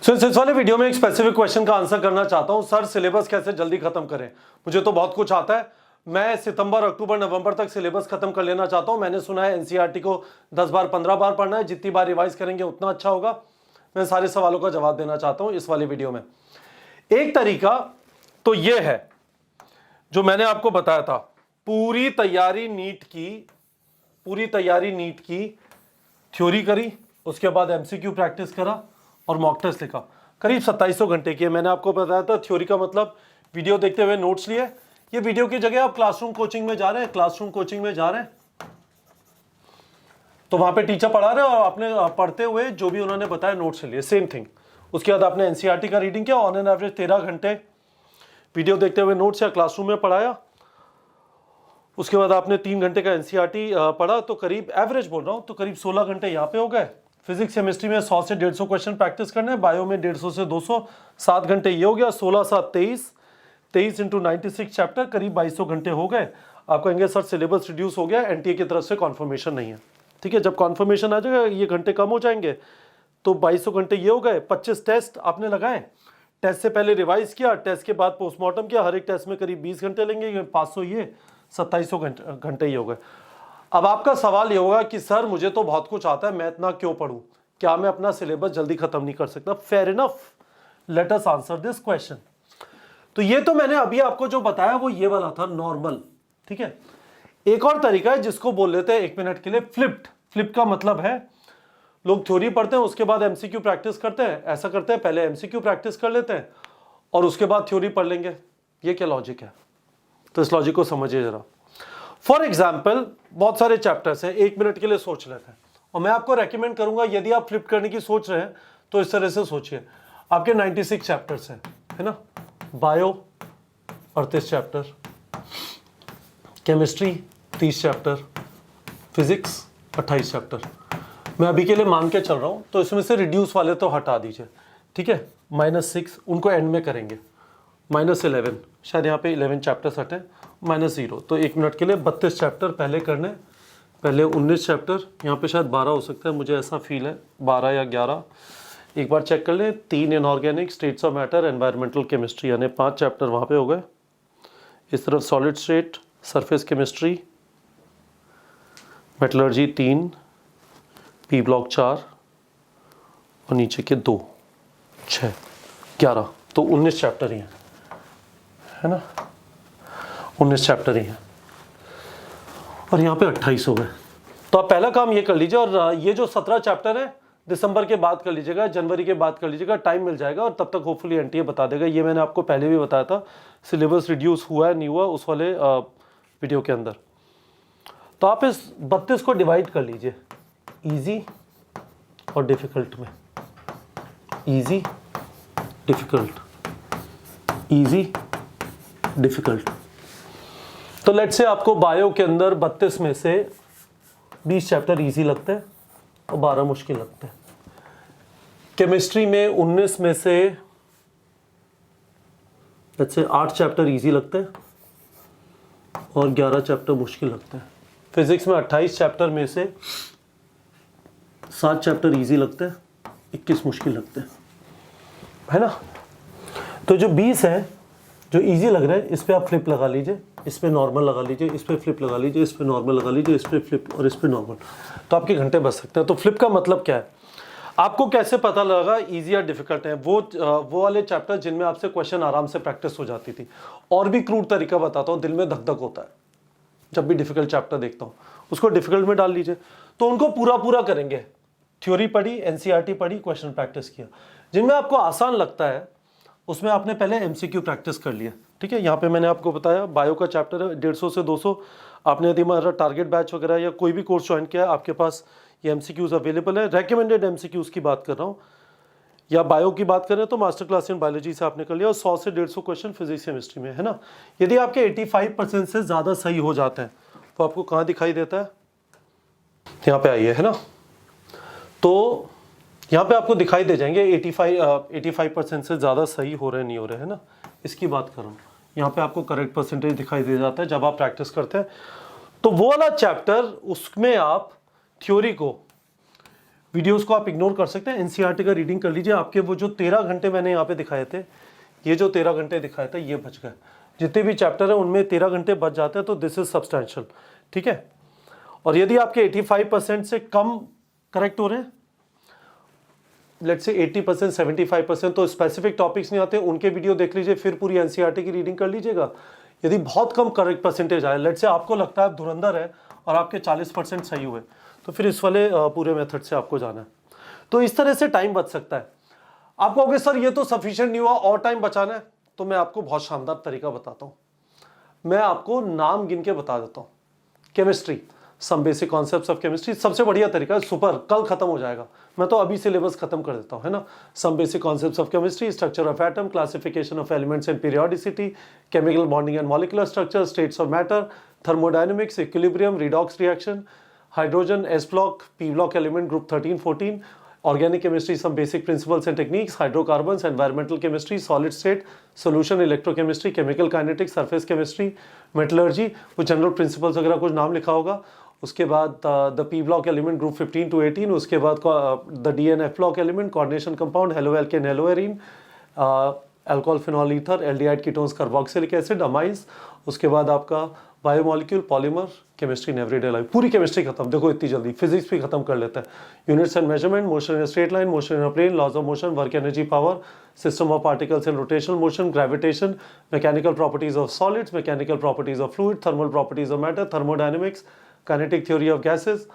सो इस वाले वीडियो में एक स्पेसिफिक क्वेश्चन का आंसर करना चाहता हूं। सर सिलेबस कैसे जल्दी खत्म करें? मुझे तो बहुत कुछ आता है, मैं सितंबर अक्टूबर नवंबर तक सिलेबस खत्म कर लेना चाहता हूं। मैंने सुना है एनसीईआरटी को 10 बार 15 बार पढ़ना है, जितनी बार रिवाइज करेंगे उतना अच्छा होगा। मैं सारे सवालों का जवाब देना चाहता हूं इस वाले वीडियो में। एक तरीका तो यह है जो मैंने आपको बताया था, पूरी तैयारी नीट की थ्योरी करी, उसके बाद एमसीक्यू प्रैक्टिस करा और मॉक टेस्ट लिखा। करीब 2700 घंटे की है। मैंने आपको बताया था थ्योरी का मतलब वीडियो देखते हुए नोट्स लिए। ये वीडियो की जगह आप क्लासरूम कोचिंग में जा रहे हैं, तो वहां पे टीचर पढ़ा रहे हैं और आपने पढ़ते हुए जो भी उन्होंने बताया नोट्स लिए, सेम थिंग। उसके बाद आपने एनसीईआरटी का रीडिंग किया, ऑन एन एवरेज 13 घंटे वीडियो देखते हुए नोट्स या क्लासरूम में पढ़ाया। उसके बाद आपने 3 घंटे का एनसीईआरटी पढ़ा, तो करीब एवरेज बोल रहा हूं, तो करीब 16 घंटे यहाँ पे हो गए। फिजिक्स केमिस्ट्री में 100 से 150 क्वेश्चन प्रैक्टिस करने, बायो में 150 से 200, 7 घंटे ये हो गया। 16 7 23, 23 इंटू 96 चैप्टर, करीब 2200 घंटे हो गए। आप कहेंगे सर सिलेबस रिड्यूस हो गया, एनटीए की तरफ से कॉन्फर्मेशन नहीं है। ठीक है, जब कॉन्फर्मेशन आ जाएगा ये घंटे कम हो जाएंगे, तो 2200 घंटे ये हो गए। 25 टेस्ट आपने लगाए, टेस्ट से पहले रिवाइज किया, टेस्ट के बाद पोस्टमार्टम किया, हर एक टेस्ट में करीब 20 घंटे लेंगे, 500 ये 2700 घंटे ही हो गए। अब आपका सवाल ये होगा कि सर मुझे तो बहुत कुछ आता है, मैं इतना क्यों पढूं? क्या मैं अपना सिलेबस जल्दी खत्म नहीं कर सकता? Fair enough, let us answer this question. तो ये तो मैंने अभी आपको जो बताया वो ये वाला था नॉर्मल। ठीक है, एक और तरीका है जिसको बोल लेते हैं 1 मिनट के लिए फ्लिप्ड। फ्लिप का मतलब है लोग थ्योरी पढ़ते हैं, उसके बाद एमसीक्यू प्रैक्टिस करते हैं। ऐसा करते हैं, पहले एमसीक्यू प्रैक्टिस कर लेते हैं और उसके बाद थ्योरी पढ़ लेंगे। ये क्या लॉजिक है? तो इस लॉजिक को समझिए जरा। फॉर एग्जाम्पल बहुत सारे चैप्टर्स हैं, 1 मिनट के लिए सोच लेते हैं, और मैं आपको रेकमेंड करूंगा यदि आप फ्लिप करने की सोच रहे हैं तो इस तरह से सोचिए। आपके 96 चैप्टर्स हैं, है ना? Bio 38 chapter, chemistry 30 chapter, physics 28 chapter. मैं अभी के लिए मान के चल रहा हूं, तो इसमें से रिड्यूस वाले तो हटा दीजिए। ठीक है, -6 उनको एंड में करेंगे, -11, शायद यहाँ पे 11 चैप्टर्स हटे, -0, तो 1 मिनट के लिए 32 चैप्टर पहले करने। पहले 19 चैप्टर, यहाँ पे शायद 12 हो सकता है, मुझे ऐसा फील है 12 या 11, एक बार चेक कर लें। 3 inorganic, states of matter, environmental chemistry, यानी 5 चैप्टर वहाँ पे हो गए। इस तरफ solid state, surface chemistry, metallurgy 3, P block 4 और नीचे के 2, 6, 11, तो 19 चैप्टर ही हैं, है ना? 19 चैप्टर ही हैं और यहाँ पे 28 हो गए। तो आप पहला काम ये कर लीजिए, और ये जो 17 चैप्टर है दिसंबर के बाद कर लीजिएगा, जनवरी के बाद कर लीजिएगा, टाइम मिल जाएगा और तब तक होपफुली एनटीए बता देगा। ये मैंने आपको पहले भी बताया था, सिलेबस रिड्यूस हुआ है नहीं हुआ उस वाले वीडियो के अंदर। तो आप इस 32 को डिवाइड कर लीजिए इजी और डिफिकल्ट में। Easy difficult, easy difficult. तो लेट्स से आपको बायो के अंदर 32 में से 20 चैप्टर इजी लगते हैं और 12 मुश्किल लगते हैं। केमिस्ट्री में 19 में से लेट्स से 8 चैप्टर इजी लगते हैं और 11 चैप्टर मुश्किल लगते हैं। फिजिक्स में 28 चैप्टर में से 7 चैप्टर इजी लगते हैं, 21 मुश्किल लगते हैं, है ना? तो जो 20 है जो इजी लग रहा है, इस पे आप फ्लिप लगा लीजिए, इस पे नॉर्मल लगा लीजिए, इस पे फ्लिप लगा लीजिए, इस पे नॉर्मल लगा लीजिए, इस पे फ्लिप और इस पे नॉर्मल, तो आपके घंटे बच सकते हैं। तो फ्लिप का मतलब क्या है? आपको कैसे पता लगा इजी या डिफिकल्ट है? वो वाले चैप्टर जिनमें आपसे क्वेश्चन आराम से प्रैक्टिस हो जाती थी। और भी क्रूड तरीका बताता हूँ, दिल में धक धक होता है जब भी डिफिकल्ट चैप्टर देखता हूँ, उसको डिफिकल्ट में डाल लीजिए, तो उनको पूरा करेंगे। थ्योरी पढ़ी, एनसीईआरटी पढ़ी, क्वेश्चन प्रैक्टिस किया। जिनमें आपको आसान लगता है उसमें आपने पहले एमसीक्यू प्रैक्टिस कर लिया। ठीक है, यहाँ पे मैंने आपको बताया बायो का चैप्टर है 150 से 200। आपने यदि हमारा टारगेट बैच वगैरह या कोई भी कोर्स ज्वाइन किया है, आपके पास ये एमसीक्यूज अवेलेबल है। रेकमेंडेड एमसीक्यूज की बात कर रहा हूँ, या बायो की बात करें तो मास्टर क्लास इन बायोलॉजी से आपने कर लिया, और 100 से 150 क्वेश्चन फिजिक्स केमिस्ट्री में, है ना? यदि आपके 85% से ज़्यादा सही हो जाते हैं तो आपको कहाँ दिखाई देता है? यहाँ पे आइए, है ना? तो यहाँ पे आपको दिखाई दे जाएंगे 85% से ज़्यादा सही हो रहे नहीं हो रहे, है ना? इसकी बात कर रहा हूँ। यहाँ पे आपको करेक्ट परसेंटेज दिखाई दे जाता है जब आप प्रैक्टिस करते हैं। तो वो वाला चैप्टर, उसमें आप थ्योरी को वीडियोस को आप इग्नोर कर सकते हैं, एनसीईआरटी का रीडिंग कर लीजिए। आपके वो जो 13 घंटे मैंने यहाँ पे दिखाए थे, ये जो 13 घंटे दिखाए थे ये बच गए। जितने भी चैप्टर है उनमें 13 घंटे बच जाते हैं, तो दिस इज सब्सटैंशियल, ठीक है। और यदि आपके 85% से कम करेक्ट हो रहे हैं, लेट्स से 80%, 75%, तो स्पेसिफिक टॉपिक्स नहीं आते, उनके वीडियो देख लीजिए, फिर पूरी एनसीईआरटी की रीडिंग कर लीजिएगा। यदि बहुत कम करेक्ट परसेंटेज आए, लेट्स से आपको लगता है धुरंधर है और आपके 40% सही हुए, तो फिर इस वाले पूरे मेथड से आपको जाना है। तो इस तरह से टाइम बच सकता है। आप कहोगे सर ये तो सफिशिएंट नहीं हुआ, और टाइम बचाना है, तो मैं आपको बहुत शानदार तरीका बताता हूँ। मैं आपको नाम गिन के बता देता हूँ। Chemistry, some basic concepts of chemistry, सबसे बढ़िया तरीका है, सुपर, कल खत्म हो जाएगा, मैं तो अभी सिलेबस खत्म कर देता हूँ, है ना। Some basic concepts of chemistry, structure of atom, classification of elements and periodicity, chemical bonding and molecular structure, states of matter, thermodynamics, equilibrium, redox reaction, hydrogen, s block, p block element, group 13, 14, organic chemistry, some basic principles and techniques, hydrocarbons, environmental chemistry, solid state, solution electrochemistry, chemical kinetics, surface chemistry, metallurgy, कुछ general principles वगैरह कुछ नाम लिखा होगा। उसके बाद the p block element group 15 to 18, उसके बाद the d and f block element, coordination compound, haloalkane, haloarine, alcohol phenol ether, aldehyde ketones, carboxylic acid, amines, उसके बाद आपका biomolecule, polymer, chemistry in everyday life, पूरी केमिस्ट्री खत्म। देखो इतनी जल्दी, फिजिक्स भी खत्म कर लेते हैं। Units and measurement, motion in straight line, motion in a plane, laws of motion, work energy power, system of particles in rotational motion, gravitation, mechanical properties of solids, mechanical properties of fluid, thermal properties of matter, thermodynamics, kinetic theory of gases,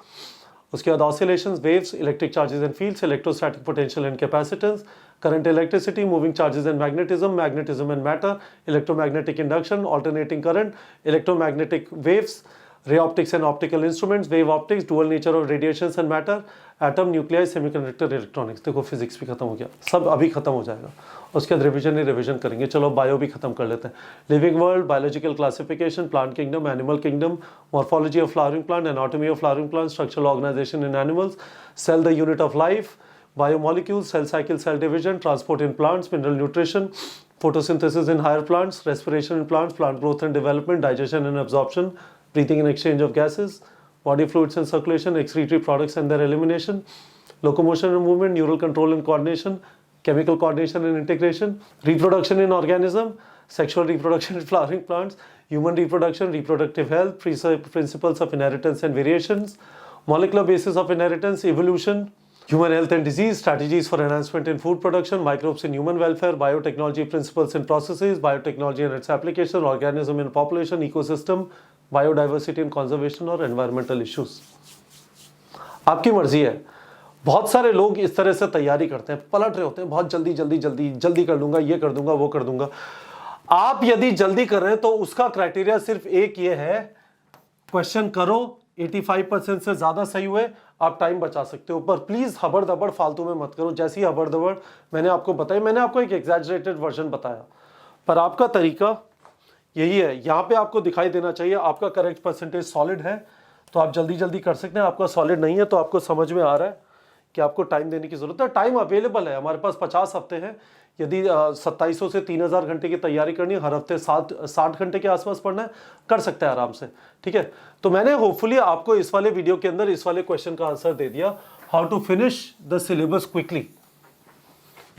उसके बाद oscillations, waves, electric charges and fields, electrostatic potential and capacitance, current, electricity, moving charges and magnetism, magnetism and matter, electromagnetic induction, alternating current, electromagnetic waves, ray optics and optical instruments, wave optics, dual nature of radiations and matter, atom, nuclei, semiconductor, electronics। देखो physics भी खत्म हो गया, सब अभी खत्म हो जाएगा। उसके बाद रिविजन ही रिविजन करेंगे। चलो बायो भी खत्म कर लेते हैं। Living world, biological classification, plant kingdom, animal kingdom, morphology of flowering plant, anatomy of flowering plant, structural organisation in animals, cell the unit of life, biomolecules, cell cycle, cell division, transport in plants, mineral nutrition, photosynthesis in higher plants, respiration in plants, plant growth and development, digestion and absorption, breathing and exchange of gases, body fluids and circulation, excretory products and their elimination, locomotion and movement, neural control and coordination, chemical coordination and integration, reproduction in organism, sexual reproduction in flowering plants, human reproduction, reproductive health, principles of inheritance and variations, molecular basis of inheritance, evolution, human health and disease, strategies for enhancement in food production, microbes in human welfare, biotechnology principles and processes, biotechnology and its application, organism in population, ecosystem, biodiversity and conservation और environmental issues। आपकी मर्जी है। बहुत सारे लोग इस तरह से तैयारी करते हैं, पलट रहे होते हैं, बहुत जल्दी जल्दी जल्दी जल्दी कर दूंगा, ये कर दूंगा, वो कर दूंगा। आप यदि जल्दी कर रहे हैं तो उसका क्राइटेरिया सिर्फ एक ये है, क्वेश्चन करो, 85% से ज्यादा सही हुए आप टाइम बचा सकते हो। पर प्लीज हबड़ दबड़ फालतू में मत करो। जैसी हबड़ दबड़ मैंने आपको बताई, मैंने आपको एक एग्जैजरेटेड वर्जन बताया, पर आपका तरीका यही है। यहाँ पे आपको दिखाई देना चाहिए आपका करेक्ट परसेंटेज सॉलिड है तो आप जल्दी जल्दी कर सकते हैं, आपका सॉलिड नहीं है तो आपको समझ में आ रहा है कि आपको टाइम देने की जरूरत है। टाइम अवेलेबल है, हमारे पास 50 हफ्ते हैं। यदि 2700 से 3000 घंटे की तैयारी करनी है, हर हफ्ते 60 घंटे के आसपास पढ़ना है, कर सकते हैं आराम से, ठीक है। तो मैंने होपफुली आपको इस वाले वीडियो के अंदर इस वाले क्वेश्चन का आंसर दे दिया, how to finish the syllabus quickly.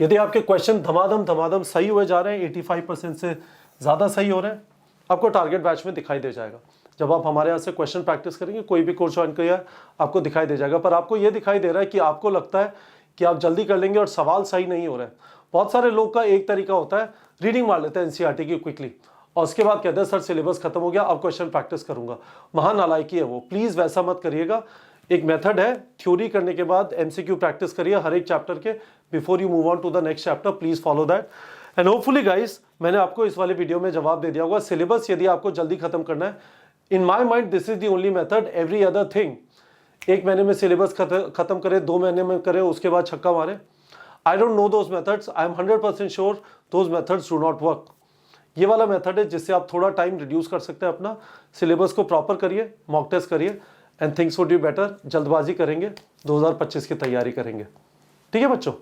यदि आपके क्वेश्चन धमाधम सही हुए जा रहे हैं, 85% से ज़्यादा सही हो रहे हैं, आपको टारगेट बैच में दिखाई दे जाएगा। जब आप हमारे यहाँ से क्वेश्चन प्रैक्टिस करेंगे, कोई भी कोर्स ज्वाइन किया आपको दिखाई दे जाएगा। पर आपको ये दिखाई दे रहा है कि आपको लगता है कि आप जल्दी कर लेंगे और सवाल सही नहीं हो रहे हैं। बहुत सारे लोग का एक तरीका होता है, रीडिंग मार लेते हैं एनसीईआरटी की क्विकली और उसके बाद कहते हैं सर सिलेबस खत्म हो गया, अब क्वेश्चन प्रैक्टिस करूंगा। महानालायकी है वो, प्लीज वैसा मत करिएगा। एक मेथड है, थ्योरी करने के बाद एमसीक्यू प्रैक्टिस करिए हर एक चैप्टर के, before you move on to the next chapter. Please follow that and hopefully guys मैंने आपको इस वाले वीडियो में जवाब दे दिया होगा। सिलेबस यदि आपको जल्दी खत्म करना है, in my mind this is the only method. Every other thing, एक महीने में सिलेबस खत्म करे, 2 महीने में करे, उसके बाद छक्का मारे, I don't know those methods. I am 100% sure those methods do not work. ये वाला मेथड है जिससे आप थोड़ा टाइम रिड्यूस कर सकते हैं अपना। सिलेबस को प्रॉपर करिए, मॉक टेस्ट करिए and things would be better. जल्दबाजी करेंगे, 2025 की तैयारी करेंगे। ठीक है बच्चों।